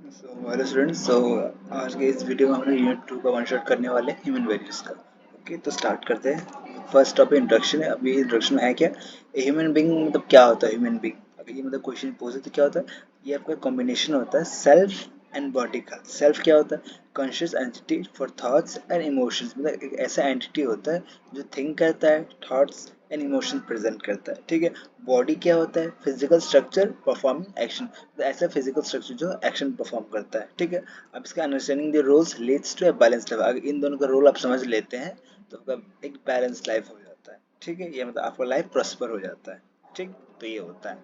Hello students. आज के इस वीडियो में हम लोग यूनिट 2 का वन शॉट करने वाले हैं ह्यूमन वैल्यूज का। ओके, तो स्टार्ट करते हैं। फर्स्ट टॉपिक इंट्रोडक्शन है। अभी इंट्रोडक्शन में है क्या, ह्यूमन बीइंग मतलब क्या होता है ह्यूमन बीइंग। अगर ये मतलब क्वेश्चन पूछे तो क्या होता है, ये आपका कॉम्बिनेशन होता है सेल्फ एंड बॉडी का। सेल्फ क्या होता है, conscious entity for thoughts and emotions, मतलब एक ऐसा एंटिटी होता है जो थिंक करता है, थॉट्स एंड इमोशन प्रेजेंट करता है। ठीक है। बॉडी क्या होता है, फिजिकल स्ट्रक्चर परफॉर्मिंग एक्शन, तो ऐसा फिजिकल स्ट्रक्चर जो एक्शन परफॉर्म करता है। ठीक है। अब इसका understanding the roles leads to a balance life. अगर इन दोनों का रोल आप समझ लेते हैं तो आपका एक बैलेंस लाइफ हो जाता है। ठीक है, ये मतलब आपका लाइफ प्रॉस्पर हो जाता है। ठीक, तो ये होता है।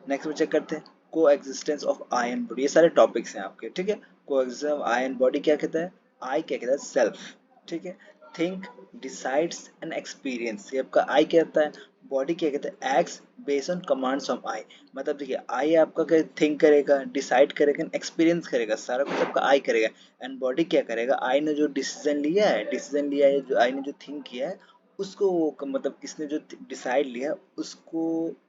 नेक्स्ट में चेक करते हैं को existence of I and body. ये सारे टॉपिक्स हैं आपके। ठीक है। को existence of I and body क्या कहता है, आई क्या कहता है, सेल्फ। ठीक है। थिंक, डिसाइड्स एंड एक्सपीरियंस, ये आपका आई कहता है। बॉडी क्या कहता है, acts based on commands from I. मतलब देखिए आई आपका क्या थिंक करेगा, डिसाइड करेगा, एक्सपीरियंस करेगा, सारा कुछ आपका आई करेगा। एंड बॉडी क्या करेगा, आई ने जो डिसीजन लिया है, जो आई ने जो थिंक किया है उसको मतलब इसने जो डिसाइड लिया उसको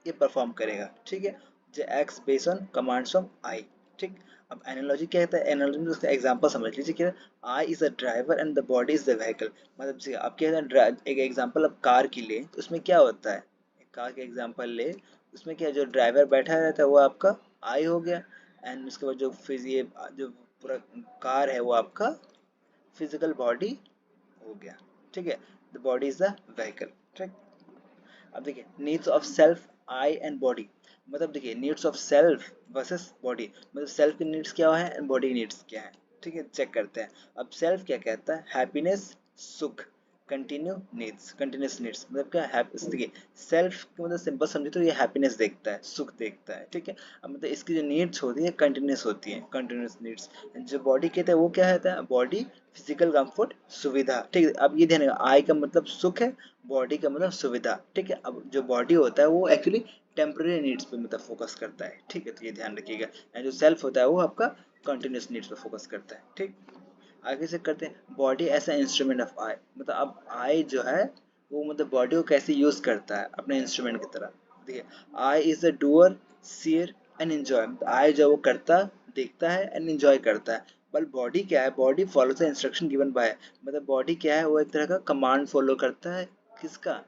ये परफॉर्म करेगा। ठीक है। जो acts based on commands from I. ठीक। अब एनालॉजी क्या कहता है, एनालॉजी में उसका एग्जांपल समझ लीजिए कि I is a driver and the body is the vehicle. मतलब जैसे आप क्या है, एक एग्जांपल आप कार की ले तो उसमें क्या होता है, एक कार के एग्जांपल ले, उसमें क्या जो ड्राइवर बैठा रहता है वो आपका आई हो गया। एंड उसके बाद जो फिर ये जो पूरा कार है वो आपका फिजिकल बॉडी हो गया। ठीक है, the body is the vehicle. ठीक। अब देखिए needs of self, I and body. मतलब देखिए needs of self versus body, मतलब सेल्फ की नीड्स क्या है एंड बॉडी नीड्स क्या है। ठीक है, चेक करते हैं। अब सेल्फ क्या कहता है, हैप्पीनेस, सुख, कंटिन्यूस नीड्स, मतलब क्या है, देखिए सेल्फ मतलब सिंपल समझे तो ये हैप्पीनेस देखता है, सुख देखता है। ठीक है। अब मतलब इसकी जो नीड्स होती है कंटिन्यूस होती है, कंटिन्यूस नीड्स। जो बॉडी कहता है वो क्या होता है, बॉडी फिजिकल कंफर्ट, सुविधा। ठीक है, अब ये ध्यान रखना, आई का मतलब सुख है, बॉडी का मतलब सुविधा। ठीक है। अब जो बॉडी होता है वो एक्चुअली टेम्पररी नीड्स पे मतलब फोकस करता है। ठीक है, तो ये ध्यान रखिएगा। एंड जो सेल्फ होता है वो आपका कंटिन्यूस नीड्स पे फोकस करता है। ठीक। आगे से करते हैं body as a instrument of I. मतलब अब आई जो है वो मतलब बॉडी को कैसे यूज करता है अपने इंस्ट्रूमेंट की तरह। देखिए I is a doer, seer and enjoy. I जो वो करता, देखता है एंड एंजॉय करता है। पर बॉडी क्या है, body follow the instruction given by. मतलब बॉडी क्या है, वो एक तरह का कमांड फॉलो करता है, किसका,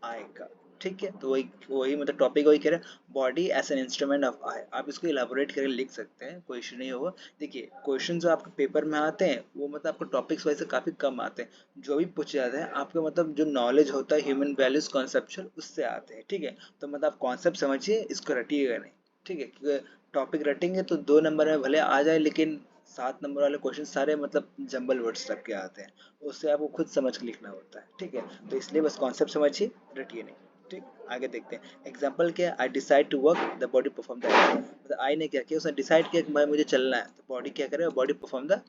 आएगा। ठीक है, तो वही वही मतलब टॉपिक वही कह रहे हैं, body as an instrument of I. आप इसको इलाबोरेट करके लिख सकते हैं, कोई इशू नहीं होगा। देखिए क्वेश्चन जो आपके पेपर में आते हैं वो मतलब आपको टॉपिक्स वाइज से काफी कम आते हैं, जो भी पूछे जाते हैं आपके मतलब जो नॉलेज होता है ह्यूमन वैल्यूज कॉन्सेप्चुअल उससे आते हैं। ठीक है, तो मतलब आप कॉन्सेप्ट समझिए, इसको रटिएगा नहीं। ठीक है, क्योंकि टॉपिक रटेंगे तो 2 नंबर में भले आ जाए, लेकिन 7 नंबर वाले क्वेश्चन सारे मतलब जंबल वर्ड्स टाइप के आते हैं, उससे आपको खुद समझ के लिखना होता है। ठीक है, तो इसलिए बस कॉन्सेप्ट समझिए, रटिए नहीं। ठीक। आगे देखते हैं एग्जाम्पल क्या है, I decide to work, the body perform the action. मतलब आई ने क्या किया, उसने डिसाइड किया कि भाई मुझे चलना है, तो बॉडी क्या करेगा, body perform the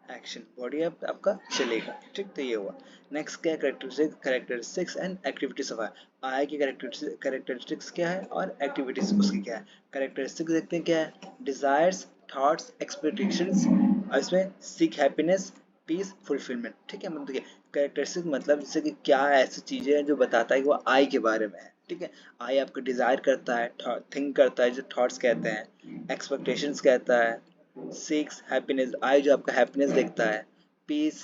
action, body आपका चलेगा। ठीक, तो ये हुआ। नेक्स्ट क्या है, कैरेक्टरिस्टिक्स एंड एक्टिविटीज ऑफ आई की कैरेक्टरिस्टिक्स क्या है और एक्टिविटीज उसकी क्या है। कैरेक्टरिस्टिक्स देखते हैं क्या है, डिजायर्स, थॉट्स, एक्सपेक्टेशंस, और इसमें सीक हैप्पीनेस, पीस, फुलफिलमेंट। ठीक है, मतलब देखिए कैरेक्टरिस्टिक मतलब जैसे कि क्या ऐसी चीजें हैं जो बताता है कि वो आई के बारे में है। ठीक है, आई आपको डिजायर करता है, थिंक करता है, जो थॉट्स कहते हैं, एक्सपेक्टेशंस कहता है, सिक्स हैप्पीनेस, आई जो आपका हैप्पीनेस देखता है, पीस,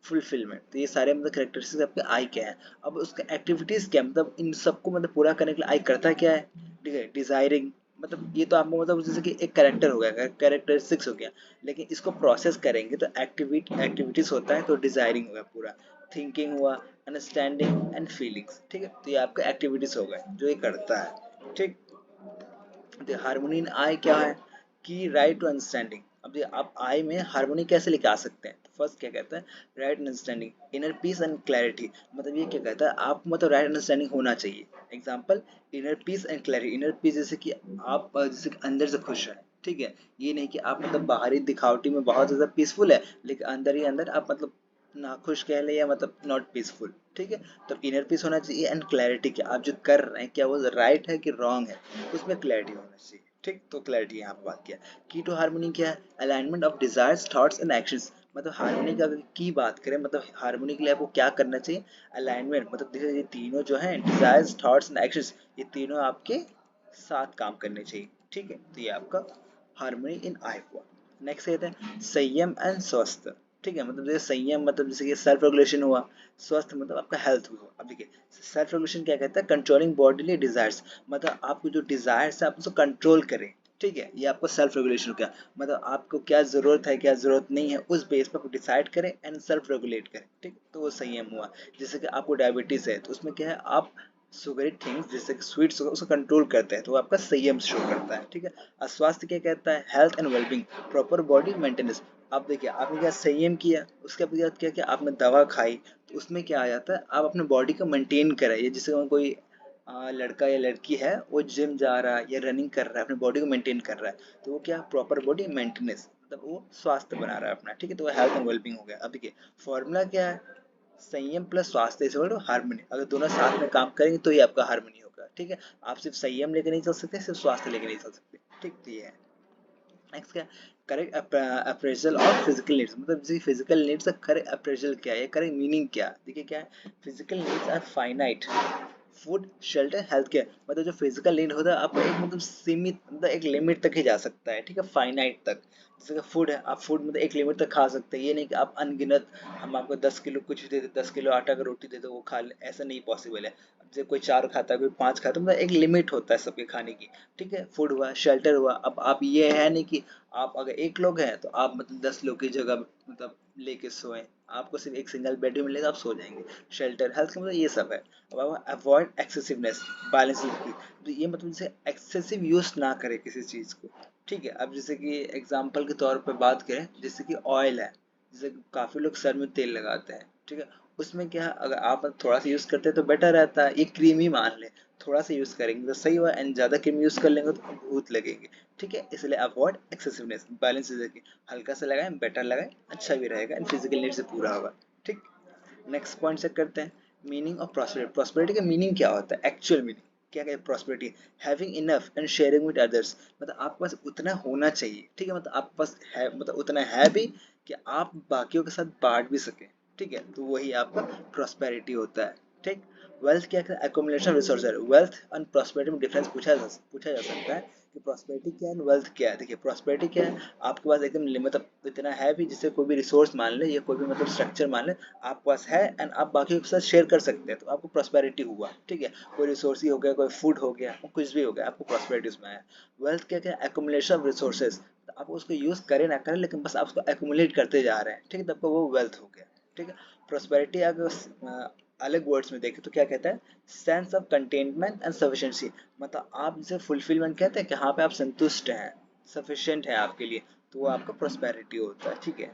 फुलफिलमेंट। तो ये सारे मतलब कैरेक्टरिस्टिक्स आपके आई के हैं। अब उसका एक्टिविटीज क्या, मतलब इन सबको मतलब पूरा करने के लिए आई करता क्या है, ठीक है, डिजायरिंग। मतलब ये तो आपको मतलब जैसे कि एक कैरेक्टर हो गया, कैरेक्टरिस्टिक्स हो गया, लेकिन इसको प्रोसेस करेंगे तो एक्टिविटीज होता है, तो डिजायरिंग होगा पूरा, थिंकिंग हुआ, अंडरस्टैंडिंग एंड फीलिंग्स। ठीक है, तो ये आपका एक्टिविटीज हो गए जो ये करता है। ठीक। द हार्मोनी इन आई क्या है, की राइट टू अंडरस्टैंडिंग। अब आप आई में हार्मोनी कैसे लेके आ सकते हैं, तो फर्स्ट क्या कहता है, right understanding, inner peace and clarity. मतलब ये क्या कहता है, आप मतलब राइट अंडरस्टैंडिंग होना चाहिए। Example, inner peace and clarity. Inner peace जैसे कि आप जैसे कि अंदर से खुश हैं। ठीक है, ये नहीं कि आप मतलब बाहरी दिखावटी में बहुत ज्यादा पीसफुल है, लेकिन अंदर ही अंदर आप मतलब नाखुश कह ले या मतलब नॉट पीसफुल। ठीक है, तो इनर पीस होना चाहिए एंड क्लैरिटी, क्या आप जो कर रहे हैं क्या वो राइट है कि रॉन्ग है, उसमें क्लैरिटी होना चाहिए। ठीक, तो क्लैरिटी यहाँ पर बात किया। की टू हार्मोनी क्या है, alignment of desires, thoughts and actions. मतलब हार्मोनी का अगर की बात करें, मतलब हार्मोनी के लिए आपको क्या करना चाहिए, अलाइनमेंट। मतलब देखिए ये तीनों जो है डिजायर्स, थॉट्स एंड एक्शंस, ये तीनों आपके साथ काम करने चाहिए। ठीक है, तो ये आपका हार्मोनी इन आई हुआ। नेक्स्ट कहते हैं संयम एंड स्वस्थ। ठीक है, मतलब जैसे संयम मतलब जैसे कि सेल्फ रेगुलेशन हुआ, स्वस्थ मतलब आपका हेल्थ हुआ। अब देखिए सेल्फ रेगुलेशन क्या कहता है, कंट्रोलिंग बॉडीली डिजायर्स, मतलब आपको जो डिजायर्स है आप उसको कंट्रोल करें। ठीक है, ये आपको सेल्फ रेगुलेशन हो गया, मतलब आपको क्या जरूरत है क्या जरूरत नहीं है उस बेस पर डिसाइड करें एंड सेल्फ रेगुलेट करें। ठीक, तो वो संयम हुआ। जैसे कि आपको डायबिटीज है तो उसमें क्या है, आप सुगरी थिंग्स जैसे स्वीट्स उसको कंट्रोल करते हैं तो आपका संयम शो करता है। ठीक है, और स्वास्थ्य क्या कहता है, health and wellbeing, proper body maintenance. आप देखिए आपने क्या संयम किया, उसके बाद क्या किया आपने दवा खाई, तो उसमें क्या आ जाता है आप अपने बॉडी को मेंटेन कराइए। जैसे कोई लड़का या लड़की है वो जिम जा रहा है या रनिंग कर रहा है, अपने बॉडी को मेंटेन कर रहा है, तो वो क्या प्रॉपर बॉडी मेंटेनेंस, मतलब वो स्वास्थ्य बना रहा है अपना। ठीक है, तो वो हेल्थ एंड वेलबींग हो गया। अब देखिए फॉर्मूला क्या है, संयम प्लस स्वास्थ्य इज इक्वल टू हार्मनी। अगर दोनों साथ में काम करेंगे तो ही आपका हार्मनी होगा। ठीक है, आप सिर्फ संयम लेके नहीं चल सकते, सिर्फ स्वास्थ्य लेके नहीं चल सकते। ठीक, तो ये है। नेक्स्ट क्या, correct appraisal of physical needs, मतलब जैसे फिजिकल नीड्स का करेक्ट अप्रेजल क्या है, करेक्ट मीनिंग क्या है। देखिए क्या है, physical needs are finite, food shelter health care, मतलब जो फिजिकल नीड होता है आपका एक मतलब सीमित, मतलब एक लिमिट तक ही जा सकता है। ठीक है, फाइनाइट तक। जैसे कि फूड है, आप फूड मतलब एक लिमिट तक खा सकते हैं, ये नहीं कि आप अनगिनत, हम आपको 10 किलो कुछ भी दे दे, 10 किलो आटा का रोटी दे दो वो खा ले, ऐसा नहीं पॉसिबल है। अब जैसे कोई 4 खाता है कोई 5 खाता है, मतलब एक लिमिट होता है सबके खाने की। ठीक है, फूड हुआ, शेल्टर हुआ। अब आप ये है नहीं कि आप अगर एक लोग हैं तो आप मतलब 10 लोग की जगह मतलब लेके सोए, आपको सिर्फ एक सिंगल बेड भी मिलेगा, आप सो जाएंगे। शेल्टर हेल्थ का मतलब ये सब है। अब अवॉइड एक्सेसिवनेस, बैलेंस की, तो ये मतलब जैसे एक्सेसिव यूज ना करे किसी चीज को। ठीक है, अब जैसे कि एग्जांपल के तौर पर बात करें, जैसे कि ऑयल है, जैसे काफी लोग सर में तेल लगाते हैं। ठीक है, उसमें क्या है, अगर आप थोड़ा सा यूज करते हैं तो बेटर रहता है, ये क्रीम ही मान ले, थोड़ा सा यूज करेंगे तो सही हुआ, एंड ज्यादा क्रीम यूज कर लेंगे तो भूत लगेगी। ठीक है, इसलिए अवॉइड एक्सेसिवनेस, बैलेंस की, हल्का सा लगाएं, बेटर लगाएं, अच्छा भी रहेगा एंड फिजिकल नीड से पूरा होगा। ठीक, नेक्स्ट पॉइंट चेक करते हैं, मीनिंग ऑफ प्रॉस्पेरिटी। प्रॉस्पेरिटी का मीनिंग क्या होता है, एक्चुअल मीनिंग क्या है prosperity, having enough and sharing with others, मतलब आपके पास उतना होना चाहिए। ठीक है, मतलब आपके पास है, मतलब उतना है भी कि आप बाकियों के साथ बांट भी सकें। ठीक है, तो वही आपका प्रॉस्पेरिटी होता है। ठीक, वेल्थ क्या है, accumulation resources. Wealth and prosperity में डिफरेंस पूछा जा सकता है कि प्रॉस्पेरिटी क्या है, वेल्थ क्या है। देखिए प्रॉस्पेरिटी क्या है, आपके पास एकदम मतलब इतना है भी, जिससे कोई भी रिसोर्स मान ले या कोई भी मतलब स्ट्रक्चर मान ले आपके पास है एंड आप बाकी के साथ शेयर कर सकते हैं, तो आपको प्रॉस्पेरिटी हुआ। ठीक है, कोई रिसोर्स ही हो गया, कोई फूड हो गया, कुछ भी हो गया, आपको प्रॉस्पेरिटी उसमें है। वेल्थ क्या क्या, एकोमुलेशन ऑफ रिसोर्सेज, आप उसको यूज करें ना करें लेकिन बस आप उसको एकोमुलेट करते जा रहे हैं। ठीक है, तब आपको वो वेल्थ हो गया। ठीक है, प्रोस्पेरिटी अगर अलग वर्ड्स में देखें तो क्या कहता है, sense of containment and sufficiency, मतलब आप जिसे फुलफिलमेंट कहते हैं कि हाँ पे आप संतुष्ट हैं, सफिशिएंट है आपके लिए, तो वो आपका प्रोस्पेरिटी होता है। ठीक है,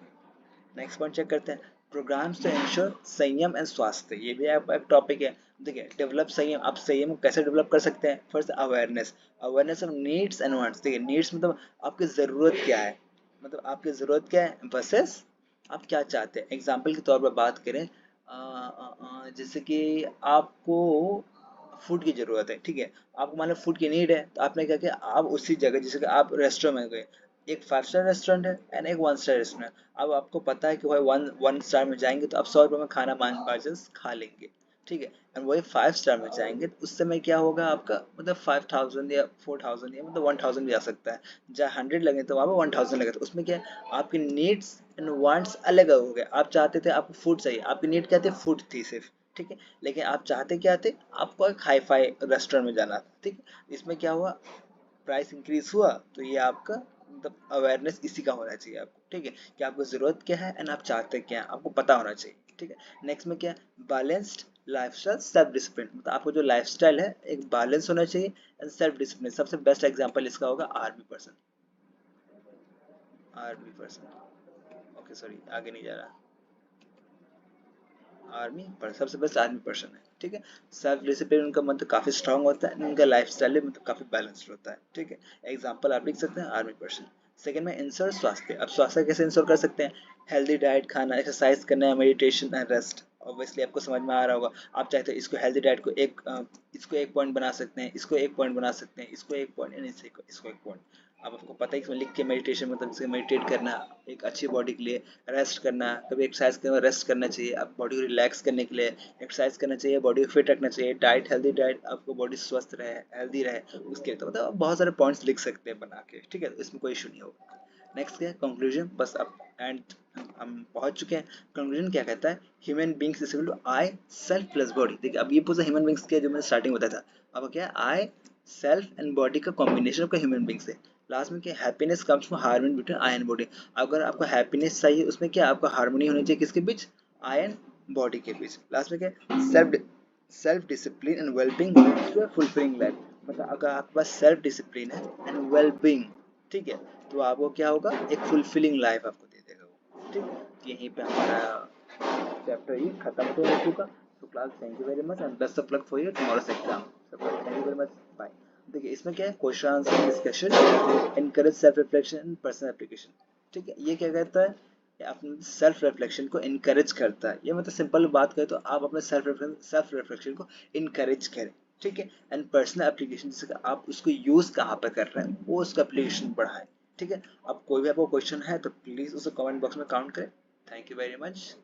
नेक्स्ट पॉइंट चेक करते हैं, प्रोग्राम्स टू इंश्योर संयम एंड स्वास्थ्य, ये भी आपका एक टॉपिक है। देखिए डेवलप संयम, आप संयम कैसे डेवलप कर सकते हैं, first awareness, awareness of needs and wants. देखिए नीड्स मतलब आपकी ज़रूरत क्या है, मतलब आपकी ज़रूरत क्या है वर्सेस आप क्या चाहते हैं। एग्जाम्पल के तौर पर बात करें, जैसे कि आपको फूड की ज़रूरत है। ठीक है, आपको मान लो फूड की नीड है, तो आपने क्या किया, आप उसी जगह, जैसे कि आप रेस्टोरेंट में गए, एक 5 स्टार रेस्टोरेंट है एंड एक 1 स्टार रेस्टोरेंट। अब आपको पता है कि भाई वन स्टार में जाएंगे तो आप 100 रुपये में खाना मान बाजस खा लेंगे। ठीक है, एंड वही 5 स्टार में जाएंगे तो उस समय क्या होगा आपका, मतलब 5,000 या 4,000 या मतलब 1,000 भी आ सकता है। जहाँ 100 लगे तो वहाँ पे 1,000 लगे, तो उसमें क्या है आपकी नीड्स एंड वांट्स अलग हो गए। आप चाहते थे आपको फूड चाहिए, आपकी नीड क्या थी, फूड थी सिर्फ। ठीक है, लेकिन आप चाहते क्या थे, आपको एक हाई फाई रेस्टोरेंट में जाना था। ठीक है, इसमें क्या हुआ, प्राइस इंक्रीज हुआ, तो ये आपका मतलब अवेयरनेस इसी का होना चाहिए आपको। ठीक है, कि आपको जरूरत क्या है एंड आप चाहते क्या है, आपको पता होना चाहिए। ठीक है, नेक्स्ट में क्या है, बैलेंस्ड लाइफस्टाइल सेल्फ डिसिप्लिन, मतलब आपको जो लाइफस्टाइल है एक बैलेंस होना चाहिए एंड सेल्फ डिसिप्लिन। सबसे बेस्ट एग्जांपल इसका होगा army person. Army person, okay sorry आगे नहीं जा रहा, आर्मी पर सबसे बेस्ट आर्मी पर्सन है। ठीक है, सेल्फ डिसिप्लिन उनका मतलब काफी स्ट्रांग होता है, उनका लाइफ स्टाइल मतलब काफी बैलेंस्ड होता है। ठीक है, एग्जाम्पल आप लिख सकते हैं आर्मी पर्सन। सेकंड में इंश्योर स्वास्थ्य, अब स्वास्थ्य कैसे इंश्योर कर सकते हैं, हेल्दी डाइट खाना, एक्सरसाइज करना, मेडिटेशन एंड रेस्ट। ऑब्वियसली आपको समझ में आ रहा होगा, आप चाहते हैं इसको हेल्दी डाइट को इसको 1 पॉइंट बना सकते हैं, इसको 1 पॉइंट बना सकते हैं, इसको 1 पॉइंट, इसको 1 पॉइंट। अब आपको पता है इसमें लिख के मेडिटेशन मतलब जैसे मेडिटेट करना एक अच्छी बॉडी के लिए, रेस्ट करना, कभी एक्सरसाइज करना, रेस्ट करना चाहिए, आप बॉडी को रिलैक्स करने के लिए एक्सरसाइज करना चाहिए, बॉडी को फिट रखना चाहिए, डाइट हेल्दी डाइट, आपको बॉडी स्वस्थ रहे हेल्दी रहे, उसके लिए तो मतलब आप बहुत सारे पॉइंट्स लिख सकते हैं बना के। ठीक है, इसमें कोई इशू नहीं होगा। नेक्स्ट क्या है, कंक्लूजन। बस अब एंड हम पहुंच चुके हैं। कंक्लूजन क्या कहता है, human beings is equal to I self plus body. देखिए अब ये पूरा ह्यूमन बींग्स के जो मैंने स्टार्टिंग बताया था, अब क्या है, आई सेल्फ एंड बॉडी का कॉम्बिनेशन का ह्यूमन बींग्स है। लास्ट में क्या, happiness comes from harmony between I and body. अगर आपको हैप्पीनेस चाहिए उसमें क्या, आपको हार्मनी होनी चाहिए किसके बीच, आई एंड बॉडी के बीच। लास्ट में क्या, self discipline and wellbeing fulfilling life. मतलब अगर आपके पास सेल्फ डिसिप्लिन है एंड वेलबींग, ठीक है, तो आपको क्या होगा, एक फुलफिलिंग लाइफ आपको दे देगा वो। ठीक है, तो यहीं पे हमारा चैप्टर ये खत्म हो चुका। तो class, thank you very much and best of luck for your tomorrow's exam. Thank you very much, bye. देखिए इसमें क्या है, question answer discussion, encourage self reflection and personal application. ठीक है, ये क्या कहता है, अपने सेल्फ रिफ्लेक्शन को इनकरेज करता है। ये मतलब सिंपल बात करें तो आप अपने सेल्फ रिफ्लेक्शन को इनकरेज करें। ठीक है, एंड पर्सनल एप्लीकेशन, जैसे आप उसको यूज कहाँ पे कर रहे हैं वो उसका एप्लीकेशन बढ़ाए। ठीक है, अब कोई भी आपको क्वेश्चन है तो प्लीज उसे कमेंट बॉक्स में काउंट करें। Thank you very much.